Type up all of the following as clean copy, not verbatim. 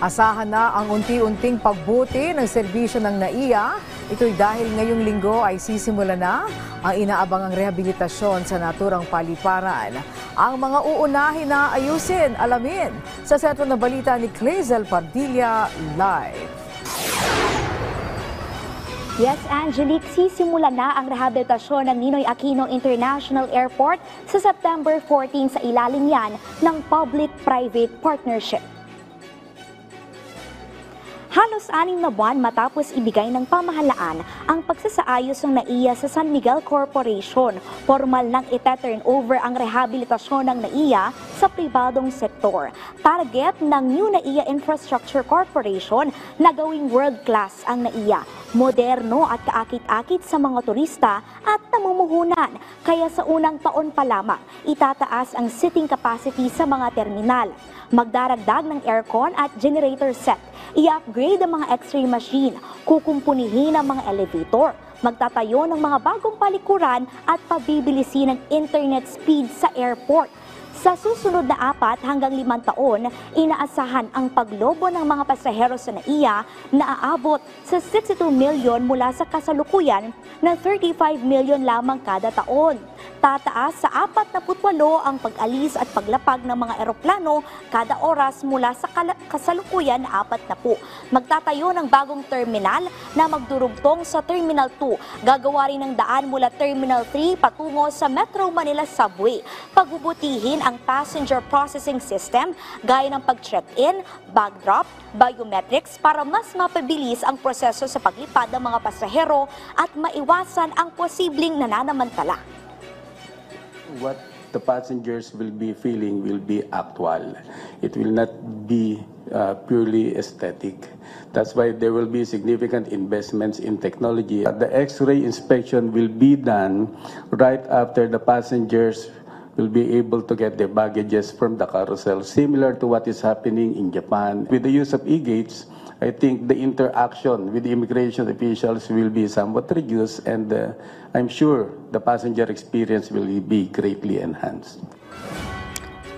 Asahan na ang unti-unting pagbuti ng serbisyo ng NAIA. Ito'y dahil ngayong linggo ay sisimula na ang inaabangang rehabilitasyon sa naturang paliparan. Ang mga uunahin na ayusin, alamin sa sentro na balita ni Clazel Padilla live. Yes, Angelique, sisimula na ang rehabilitasyon ng Ninoy Aquino International Airport sa September 14 sa ilalim yan ng Public-Private Partnership. Halos 6 na buwan matapos ibigay ng pamahalaan ang pagsasaayos ng NAIA sa San Miguel Corporation, formal nang ite-turn over ang rehabilitasyon ng NAIA sa pribadong sektor. Target ng New NAIA Infrastructure Corporation na gawing world-class ang NAIA. Moderno at kaakit-akit sa mga turista at namumuhunan. Kaya sa unang taon pa lamang, itataas ang seating capacity sa mga terminal. Magdaragdag ng aircon at generator set. I-upgrade ang mga x-ray machine. Kukumpunihin ang mga elevator. Magtatayo ng mga bagong palikuran at pabibilisin ng internet speed sa airport. Sa susunod na 4 hanggang 5 taon, inaasahan ang paglobo ng mga pasahero sa NAIA na aabot sa 62 milyon mula sa kasalukuyan na 35 milyon lamang kada taon. Tataas sa 48 ang pag-alis at paglapag ng mga eroplano kada oras mula sa kasalukuyan na 40. Magtatayo ng bagong terminal na magdurugtong sa Terminal 2. Gagawa rin ng daan mula Terminal 3 patungo sa Metro Manila Subway. Pagbubutihin ang passenger processing system gaya ng pag-check-in, bag drop, biometrics para mas mapabilis ang proseso sa paglipad ng mga pasahero at maiwasan ang posibleng nananamantala. What the passengers will be feeling will be actual. It will not be purely aesthetic. That's why there will be significant investments in technology. The X-ray inspection will be done right after the passengers will be able to get their baggages from the carousel, similar to what is happening in Japan. With the use of e-gates, I think the interaction with the immigration officials will be somewhat reduced, and I'm sure the passenger experience will be greatly enhanced.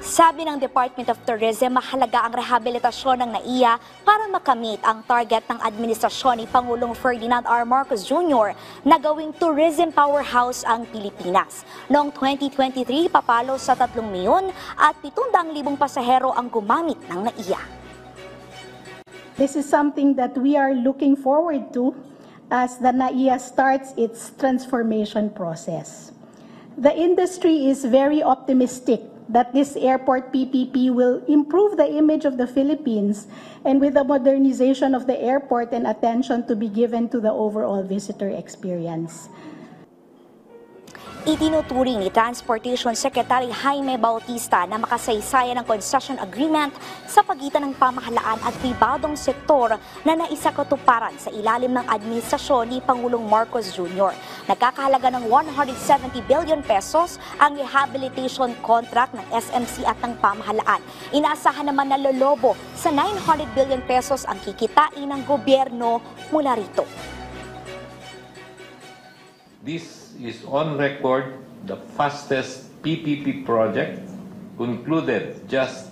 Sabi ng Department of Tourism, mahalaga ang rehabilitasyon ng NAIA para makamit ang target ng administrasyon ni Pangulong Ferdinand R. Marcos Jr. na gawing tourism powerhouse ang Pilipinas. Noong 2023, papalo sa 3 milyon at 700,000 pasahero ang gumamit ng NAIA. This is something that we are looking forward to as the NAIA starts its transformation process. The industry is very optimistic that this airport PPP will improve the image of the Philippines, and with the modernization of the airport and attention to be given to the overall visitor experience. Itinuturing ni Transportation Secretary Jaime Bautista na makasaysayan ng concession agreement sa pagitan ng pamahalaan at pribadong sektor na naisakatuparan sa ilalim ng administrasyon ni Pangulong Marcos Jr. Nagkakahalaga ng 170 billion pesos ang rehabilitation contract ng SMC at ng pamahalaan. Inaasahan naman na lolobo sa 900 billion pesos ang kikitain ng gobyerno mula rito. This is on record the fastest PPP project concluded just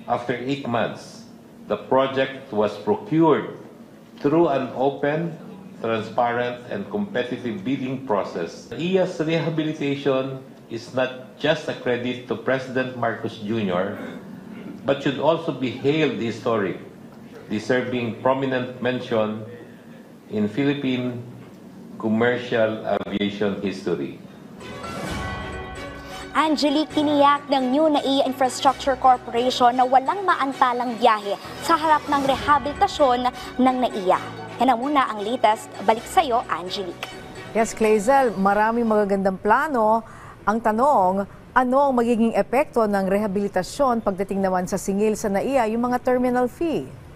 after 8 months. The project was procured through an open, transparent, and competitive bidding process. NAIA's rehabilitation is not just a credit to President Marcos Jr., but should also be hailed historic, deserving prominent mention in Philippine commercial aviation history. Angelique, tiniyak ng New NAIA Infrastructure Corporation na walang maantalang biyahe sa harap ng rehabilitasyon ng NAIA. Yan na muna ang latest. Balik sa iyo, Angelique. Yes, Clazel, maraming magagandang plano. Ang tanong, ano ang magiging epekto ng rehabilitasyon pagdating naman sa singil sa NAIA, yung mga terminal fee?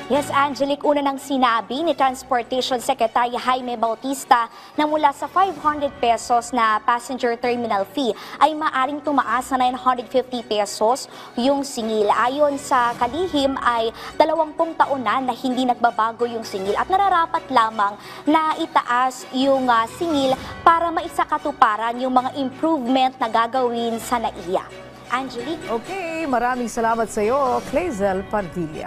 Yes, Angelique, una nang sinabi ni Transportation Secretary Jaime Bautista na mula sa 500 pesos na passenger terminal fee ay maaring tumaas na 950 pesos yung singil. Ayon sa kalihim ay 20 taon na hindi nagbabago yung singil at nararapat lamang na itaas yung singil para maisakatuparan yung mga improvement na gagawin sa NAIA. Angelique. Okay, maraming salamat sa iyo, Clazel Pardilla.